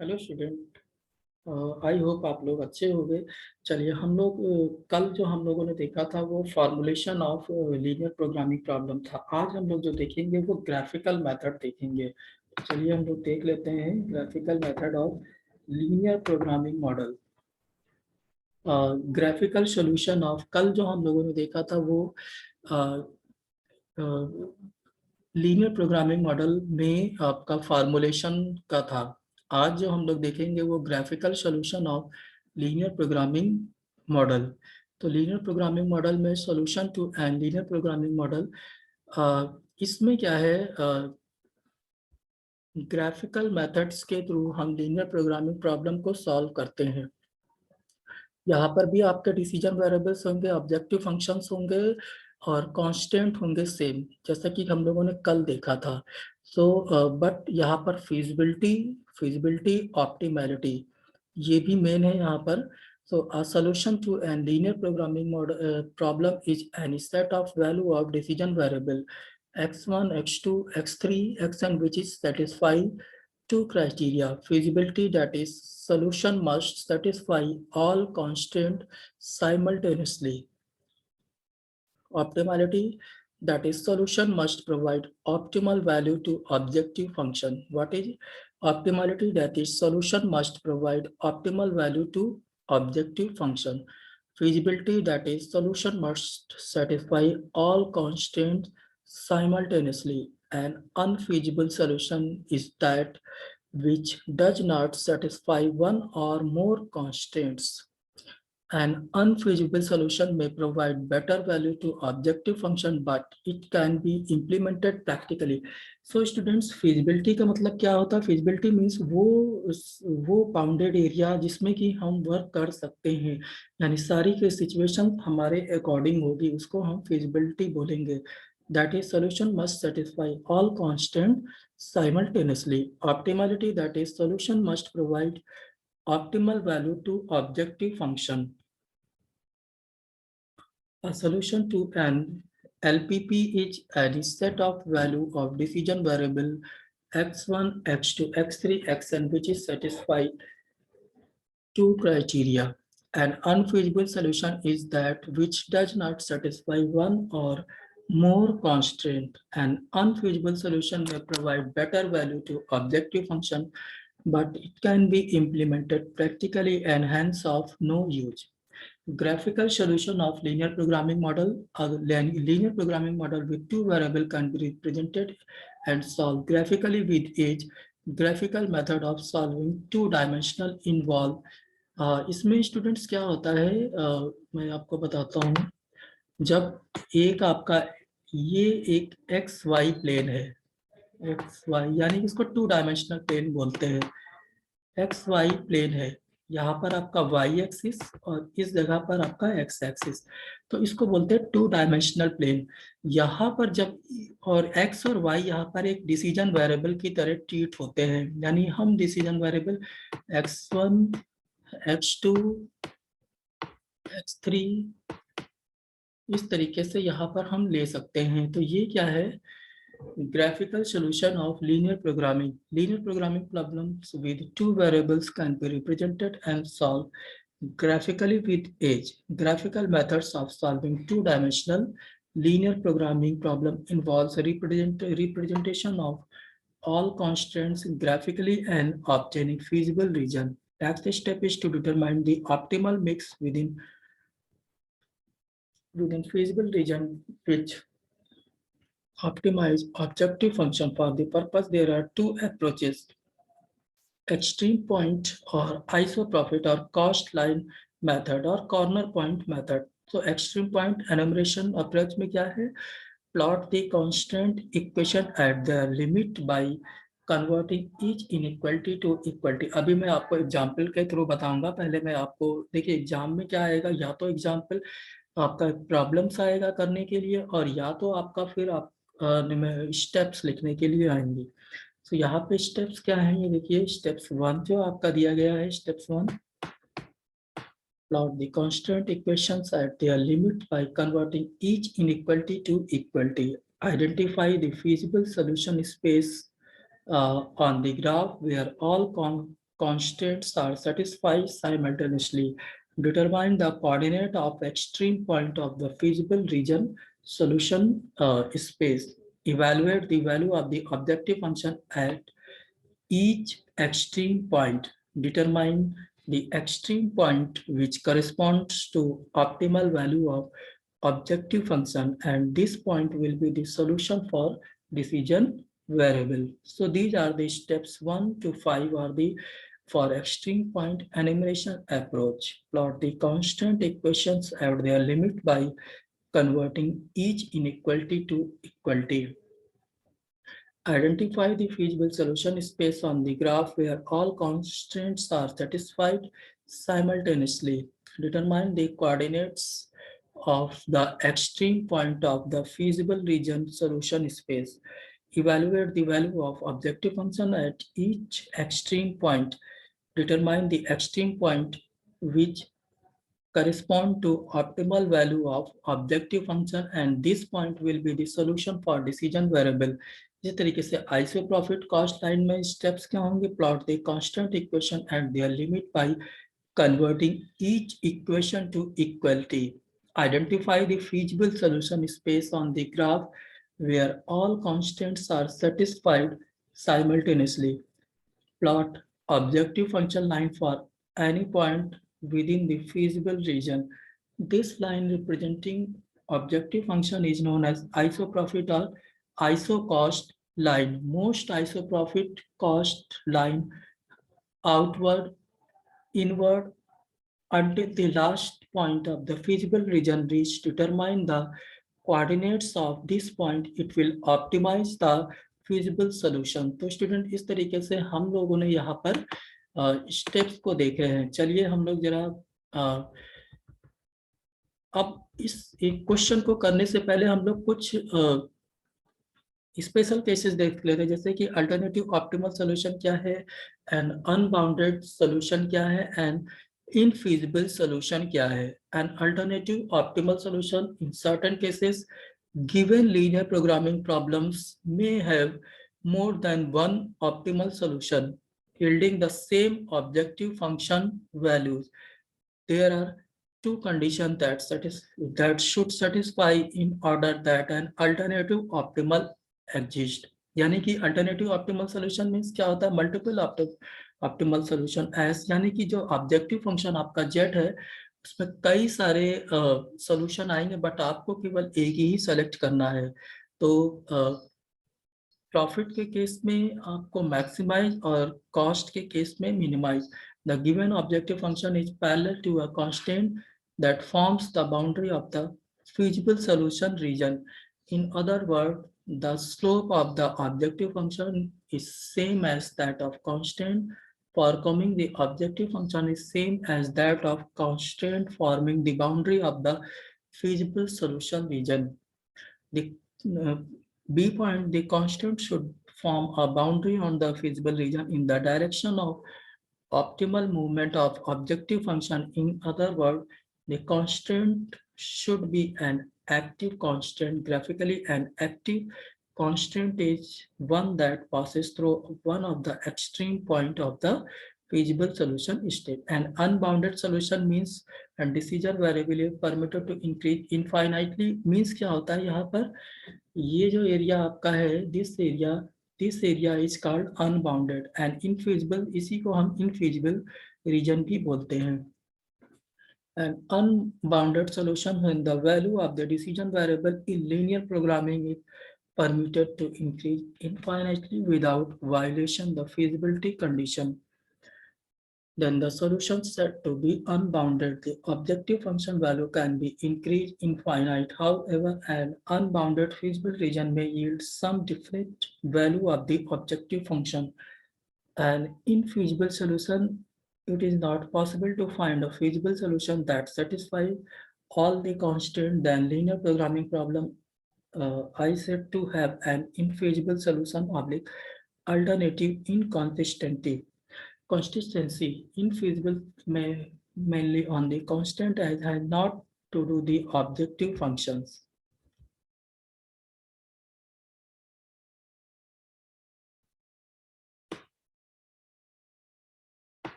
Hello student. I hope आप लोग अच्छे होंगे। चलिए हम लोग कल जो हम लोगों ने देखा था वो formulation of linear programming problem था। आज हम लोग जो देखेंगे वो ग्राफिकल मेथड देखेंगे। चलिए हम लोग देख लेते हैं graphical method of linear programming model. Graphical solution of कल जो हम लोगों ने देखा था वो लीनियर प्रोग्रामिंग मॉडल में आपका फार्मूलेशन का था। आज जो हम लोग देखेंगे वो graphical solution of linear programming model. तो लीनियर प्रोग्रामिंग मॉडल में solution to and linear programming model, इसमें क्या है, ग्राफिकल मेथड्स के थ्रू हम लीनियर प्रोग्रामिंग प्रॉब्लम को सॉल्व करते हैं। यहाँ पर भी आपके डिसीजन वेरिएबल्स होंगे, ऑब्जेक्टिव फंक्शंस होंगे और कांस्टेंट होंगे सेम, जैसा कि हम लोगों ने कल देखा था। सो बट यहाँ पर फिजिबिलिटी ऑप्टिमैलिटी ये भी मेन है यहाँ पर। So a solution to an linear programming problem is any set of value of decision variable x1 x2 x3 xn which is satisfy two criteria: feasibility, that is solution must satisfy all constraints simultaneously; optimality, that is solution must provide optimal value to objective function. What is optimality? That is solution must provide optimal value to objective function. Feasibility, that is solution must satisfy all constraints simultaneously. An unfeasible solution is that which does not satisfy one or more constraints. An unfeasible solution may provide better value to objective function, but it can be implemented practically. So students, feasibility का मतलब क्या होता है? feasibility means वो bounded area जिसमें कि हम work कर सकते हैं, यानी सारी के सिचुएशन हमारे अकॉर्डिंग होगी, उसको हम feasibility बोलेंगे. That is solution must satisfy all constant simultaneously. Optimality, that is solution must provide optimal value to objective function. A solution to an LPP is any set of value of decision variable x1, x2, x3, xn which is satisfy two criteria. An unfeasible solution is that which does not satisfy one or more constraint. An unfeasible solution may provide better value to objective function, but it can be implemented practically and hence of no use. Graphical solution of linear programming model. A linear programming model with two variables can be represented and solved graphically with each graphical method of solving two-dimensional involve. इसमें students क्या होता है, मैं आपको बताता हूँ। जब एक आपका ये एक एक्स वाई प्लेन है, एक्स वाई यानी कि इसको टू डायमेंशनल प्लेन बोलते हैं। एक्स वाई प्लेन है, यहाँ पर आपका वाई एक्सिस और इस जगह पर आपका एक्स एक्सिस, तो इसको बोलते हैं टू डायमेंशनल प्लेन। यहाँ पर जब और एक्स और वाई यहाँ पर एक डिसीजन वेरिएबल की तरह ट्रीट होते हैं, यानी हम decision variable x1 x2 x3 इस तरीके से यहाँ पर हम ले सकते हैं। तो ये क्या है, graphical solution of linear programming. Linear programming problems with two variables can be represented and solved graphically with age. Graphical methods of solving two-dimensional linear programming problem involves representation of all constraints graphically and obtaining feasible region. Next step is to determine the optimal mix within feasible region which optimize objective function. For the purpose, there are two approaches: extreme point or isoprofit or cost line method or corner point method. So extreme point enumeration approach में क्या है, plot the constant equation at their limit by converting each inequality to equality. अभी मैं आपको example के through बताऊंगा। पहले मैं आपको देखिए एग्जाम में क्या आएगा, या तो एग्जाम्पल आपका प्रॉब्लम्स आएगा करने के लिए, और या तो आपका फिर आप स्टेप्स लिखने के लिए आएंगे। तो यहाँ पे स्टेप्स क्या है, ये देखिए स्टेप्स 1 जो आपका दिया गया है, steps 1, plot the constant equations at their limit by converting each inequality to equality. Identify the feasible solution space on the graph where all constraints are satisfied simultaneously. Determine the coordinate of extreme point of the feasible region solution space. Evaluate the value of the objective function at each extreme point. Determine the extreme point which corresponds to optimal value of objective function, and this point will be the solution for decision variable. So these are the steps 1 to 5 are the for extreme point enumeration approach. Plot the constant equations at their limit by converting each inequality to equality. Identify the feasible solution space on the graph where all constraints are satisfied simultaneously. Determine the coordinates of the extreme point of the feasible region solution space. Evaluate the value of objective function at each extreme point. Determine the extreme point which correspond to optimal value of objective function, and this point will be the solution for decision variable. इस तरीके से iso profit cost line में steps क्या होंगे? Plot the constant equation at their limit by converting each equation to equality. Identify the feasible solution space on the graph where all constants are satisfied simultaneously. Plot objective function line for any point within the feasible region. This line representing objective function is known as isoprofit or isocost line. Most isoprofit cost line outward, inward until the last point of the feasible region reached. Determine the coordinates of this point. It will optimize the feasible solution. तो student इस तरीके से हम लोगों ने यहाँ पर steps को देखे हैं. चलिए हम लोग जरा अब इस एक क्वेश्चन को करने से पहले हम लोग कुछ स्पेशल केसेस देख लेते हैं, जैसे कि अल्टरनेटिव ऑप्टिमल सोल्यूशन क्या है, एंड अनबाउंडेड सोल्यूशन क्या है, एंड infeasible solution क्या है. An alternative optimal solution in certain cases given linear programming problems may have more than one optimal solution yielding the same objective function values. There are two conditions that should satisfy in order that an alternative optimal exist. यानी कि alternative optimal solution means क्या होता है? Multiple optimal solution S, यानी कि जो objective function आपका Z है उसमें कई सारे सोल्यूशन आएंगे, बट आपको केवल एक ही सेलेक्ट करना है. तो प्रॉफिट के केस में आपको मैक्सिमाइज और कॉस्ट के केस में minimize. The given objective function is parallel to a constant that forms the boundary of the feasible solution region. In other words, the slope of the objective function is same as that of constant forming the objective function is same as that of constant forming the boundary of the feasible solution region. The B point, the constant should form a boundary on the feasible region in the direction of optimal movement of objective function. In other words, the constant should be an active constant. Graphically, an active constant is one that passes through one of the extreme point of the feasible solution state. An unbounded solution means a decision variable is permitted to increase infinitely. Means क्या होता है यहाँ पर? ये जो area आपका है, this area is called unbounded and infeasible. इसी को हम इनफीजिबल रीजन भी बोलते हैं. An unbounded solution when the value of the decision variable in linear programming is permitted to increase infinitely without violation the feasibility condition. Then the solution set to be unbounded. The objective function value can be increased infinite. However, an unbounded feasible region may yield some definite value of the objective function. An infeasible solution, it is not possible to find a feasible solution that satisfies all the constraints. Then linear programming problem I said to have an infeasible solution oblique alternative inconsistency. Consistency infeasible may mainly on the constant as has not to do the objective functions.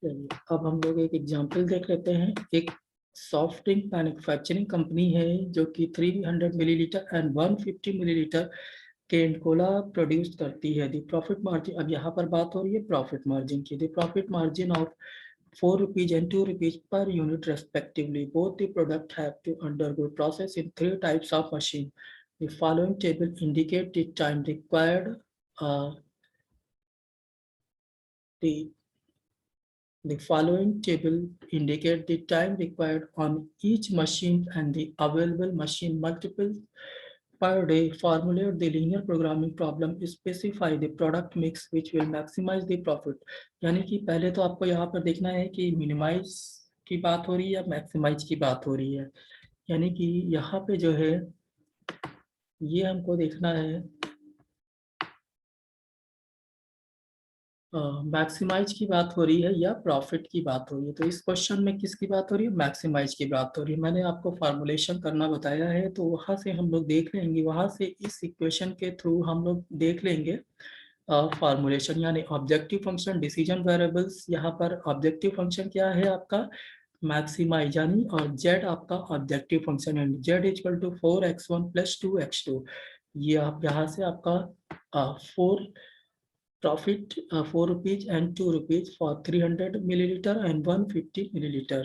चलिए अब हम लोग एक example देख लेते हैं। एक soft drink manufacturing company है जो कि 300 millilitre and 150 millilitre can cola produce करती है। द प्रॉफिट मार्जिन, अब यहाँ पर बात हो रही है प्रॉफिट मार्जिन की। The profit margin of 4 rupees and 2 rupees per unit respectively. Both the product have to undergo process in 3 types of machine. The following table indicate the time required. Uh, the The following table indicate the time required on each machine and the available machine multiples per day. Formulate the linear programming problem, specify the product mix which will maximize the profit. यानी कि पहले तो आपको यहाँ पर देखना है कि मिनिमाइज की बात हो रही है या मैक्सिमाइज की बात हो रही है। यानी कि यहाँ पे जो है ये हमको देखना है मैक्सिमाइज की बात हो रही है या प्रॉफिट की बात हो रही है। तो इस क्वेश्चन में किसकी बात हो रही है? मैक्सिमाइज की बात हो रही है। मैंने आपको फार्मूलेशन करना बताया है, तो वहां से हम लोग देख लेंगे, वहां से इस इक्वेशन के थ्रू हम लोग देख लेंगे फार्मूलेशन। यानी ऑब्जेक्टिव फंक्शन डिसीजन वेरिएबल्स, यहाँ पर ऑब्जेक्टिव फंक्शन क्या है आपका? मैक्सिमाइज, यानी और जेड आपका ऑब्जेक्टिव फंक्शन है। Z equal to 4x1 + 2x2। ये आप यहाँ से आपका 4 profit 4 rupees and 2 rupees for 300 milliliter and 150 milliliter।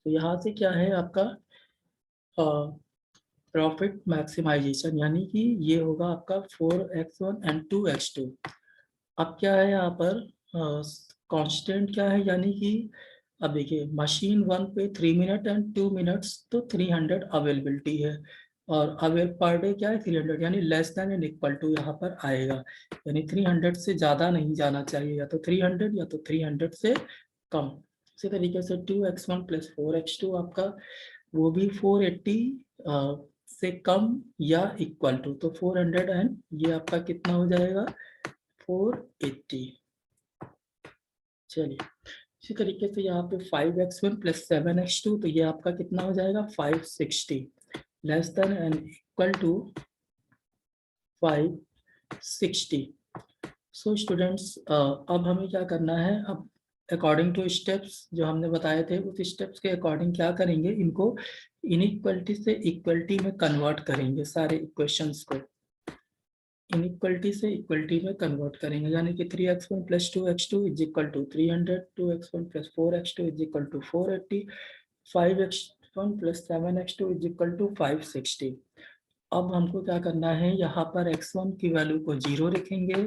तो यहाँ से क्या है आपका प्रॉफिट मैक्सिमाइजेशन, यानी कि ये होगा आपका 4x1 एंड 2x2। अब क्या है यहाँ पर कांस्टेंट क्या है, यानी कि अब देखिए मशीन 1 पे 3 मिनट एंड 2 मिनट्स, तो 300 अवेलेबिलिटी है और अवेल पर डे क्या है 300, यानी less than and equal to यहाँ पर आएगा। यानी 300 से ज़्यादा नहीं जाना चाहिए, या तो 300 या तो 300 से कम। इसी तरीके से 2x1 + 4x2 आपका वो भी 480 से कम या इक्वल टू, तो 400 एंड ये आपका कितना हो जाएगा 480। चलिए इसी तरीके से यहाँ पे 5x1 + 7x2, तो ये आपका कितना हो जाएगा 560 less than and equal to 560। So students अब हमें क्या करना है, अब अकॉर्डिंग टू स्टेप्स जो हमने बताए थे उस स्टेप्स के अकॉर्डिंग क्या करेंगे, इनको इनइक्वलिटी से इक्वलिटी में कन्वर्ट करेंगे। सारे इक्वेशंस को इनइक्वलिटी से इक्वलिटी में कन्वर्ट करेंगे। यानी कि 3x1 + 2x2 is equal to 300, 2x1 + 4x2 is equal to 480, 5x1 + 7x2 is equal to 560। अब हमको क्या करना है, यहाँ पर x1 की वैल्यू को 0 लिखेंगे,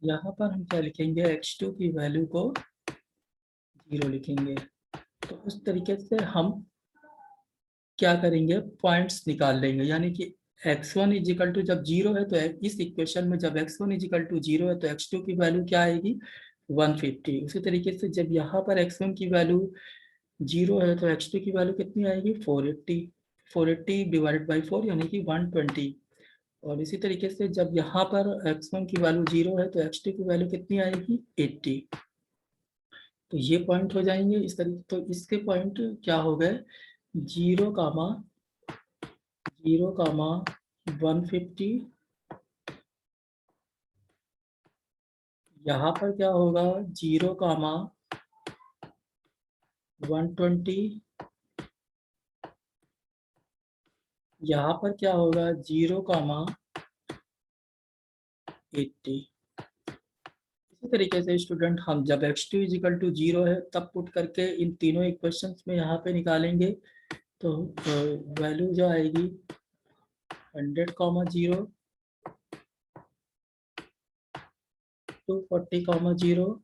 यहाँ पर हम क्या लिखेंगे x2 की वैल्यू को 0 लिखेंगे। तो उस तरीके से हम क्या करेंगे, पॉइंट्स निकाल लेंगे। यानी कि x1 इज इक्वल टू जब 0 है तो इस इक्वेशन में जब x1 इज इक्वल टू 0 है तो x2 की वैल्यू क्या आएगी 150। उसी तरीके से जब यहाँ पर x1 की वैल्यू 0 है तो x2 की वैल्यू कितनी आएगी 480, 480 डिवाइडेड बाई 4 यानी कि 120। और इसी तरीके से जब यहाँ पर x1 की वैल्यू 0 है तो x2 की वैल्यू कितनी आएगी 80। तो ये पॉइंट हो जाएंगे इस तरीके। तो इसके पॉइंट क्या हो गए 0, 0, 150। यहाँ पर क्या होगा 0, 120। यहाँ पर क्या होगा 0, 80। इसी तरीके से स्टूडेंट हम जब x2 इजिकल टू 0 है तब पुट करके इन तीनों इक्वेशंस में यहाँ पे निकालेंगे। तो वैल्यू जो आएगी 100, 0, 240, 0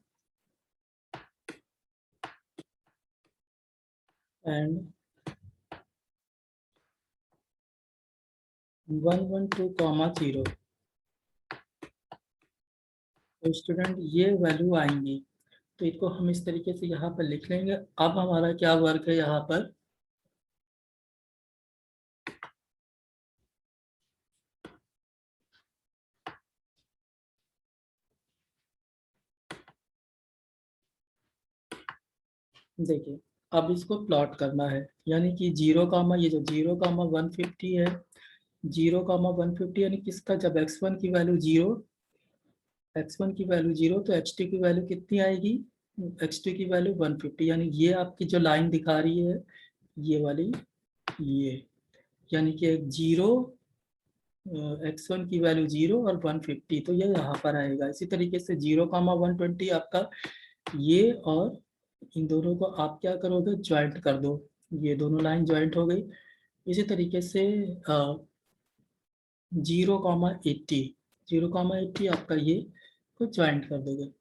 एंड 112, 0। तो स्टूडेंट ये वैल्यू आएंगी, तो इसको हम इस तरीके से यहाँ पर लिख लेंगे। अब हमारा क्या वर्क है यहाँ पर, देखिए अब इसको प्लॉट करना है। यानी कि 0, ये जो 0, 150 है, 0, 150 यानी किसका, जब x1 की वैल्यू 0 x1 की वैल्यू 0 तो x2 की वैल्यू कितनी आएगी, x2 की वैल्यू 150, यानी ये आपकी जो लाइन दिखा रही है ये वाली, ये यानी कि 0, x1 की वैल्यू 0 और 150, तो ये यहाँ पर आएगा। इसी तरीके से 0,120 आपका ये, और इन दोनों को आप क्या करोगे, ज्वाइंट कर दो, ये दोनों लाइन ज्वाइंट हो गई। इसी तरीके से 0,80, 0,80 आपका ये को ज्वाइंट कर दोगे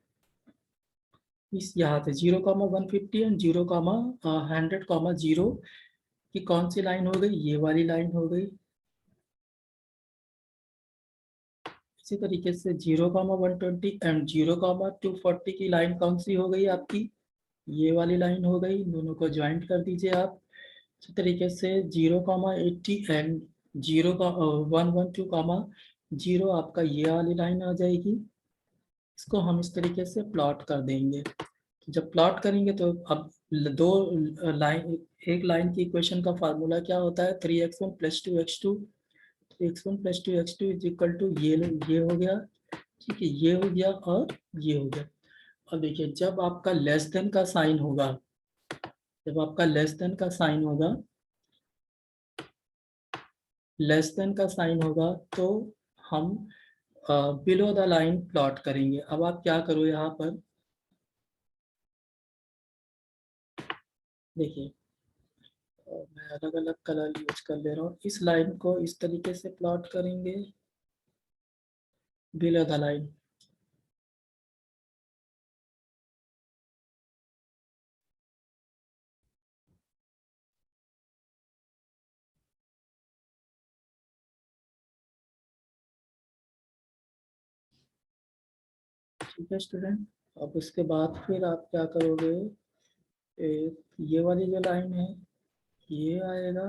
इस यहाँ से 0,150 एंड 0,100,0 की कौन सी लाइन हो गई, ये वाली लाइन हो गई। इसी तरीके से 0,120 एंड 0,240 की लाइन कौन सी हो गई आपकी, ये वाली लाइन हो गई। दोनों को ज्वाइंट कर दीजिए आप। इसी तरीके से 0,80 एंड 0,112, आपका ये वाली लाइन आ जाएगी। इसको हम इस तरीके से प्लॉट कर देंगे। जब प्लॉट करेंगे तो अब दो लाइन, एक लाइन की इक्वेशन का फार्मूला क्या होता है, 3x1 + 2x2, x1 + 2x2 is equal to ये हो गया, ठीक है, ये हो गया और ये हो गया। अब देखिए जब आपका लेस देन का साइन होगा, जब आपका लेस देन का साइन होगा, लेस देन का साइन होगा तो हम बिलो द लाइन प्लॉट करेंगे। अब आप क्या करो, यहाँ पर देखिए मैं अलग अलग कलर यूज कर ले रहा हूँ। इस लाइन को इस तरीके से प्लॉट करेंगे बिलो द लाइन। ठीक है स्टूडेंट, अब उसके बाद फिर आप क्या करोगे, ये वाली जो लाइन है ये आएगा,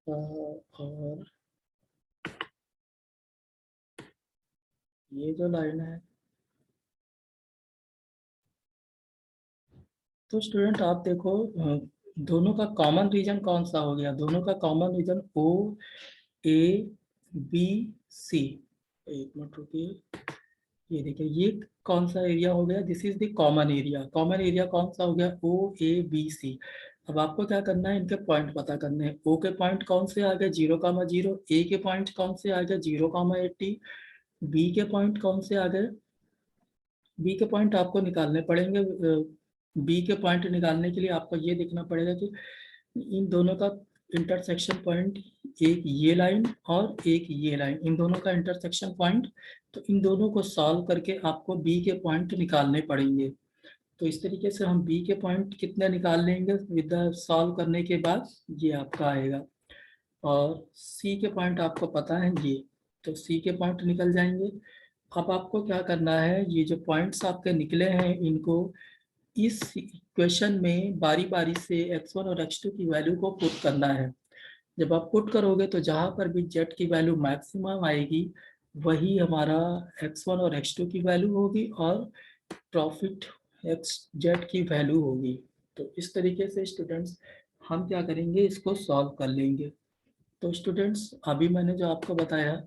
और ये जो लाइन है, तो स्टूडेंट आप देखो दोनों का कॉमन रीजन कौन सा हो गया, दोनों का common region O A B C. एक मिनट रुकिए, ये देखिए ये कौन सा एरिया हो गया, this is the common area. Common area कौन सा हो गया, ओ ए बी सी। अब आपको क्या करना है, इनके पॉइंट पता करने हैं। ओ के पॉइंट कौन से आ गए, 0,0, ए के पॉइंट कौन से आ गए, 0,80, बी के पॉइंट कौन से आ गए, बी के पॉइंट आपको निकालने पड़ेंगे। बी के पॉइंट निकालने के लिए आपको ये देखना पड़ेगा कि इन दोनों का इंटरसेक्शन पॉइंट, एक ये लाइन और एक ये लाइन, इन दोनों का इंटरसेक्शन पॉइंट, तो इन दोनों को सॉल्व करके आपको बी के पॉइंट निकालने पड़ेंगे। तो इस तरीके से हम बी के पॉइंट कितने निकाल लेंगे विद सॉल्व करने के बाद, ये आपका आएगा। और सी के पॉइंट आपको पता है ये, तो सी के पॉइंट निकल जाएंगे। अब आपको क्या करना है, ये जो पॉइंट्स आपके निकले हैं इनको इस इक्वेशन में बारी बारी से x1 और x2 की वैल्यू को पुट करना है। जब आप पुट करोगे तो जहाँ पर भी z की वैल्यू मैक्सिमम आएगी वही हमारा x1 और x2 की वैल्यू होगी और प्रॉफिट x z की वैल्यू होगी। तो इस तरीके से स्टूडेंट्स हम क्या करेंगे, इसको सॉल्व कर लेंगे। तो स्टूडेंट्स अभी मैंने जो आपको बताया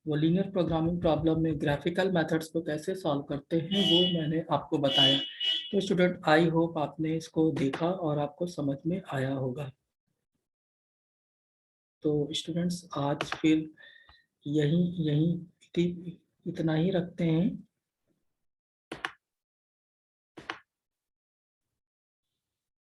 वो लीनियर प्रोग्रामिंग प्रॉब्लम में ग्राफिकल मेथड्स को कैसे सॉल्व करते हैं वो मैंने आपको बताया। तो स्टूडेंट आई होप आपने इसको देखा और आपको समझ में आया होगा। तो स्टूडेंट्स आज फिर यही यही इतना ही रखते हैं।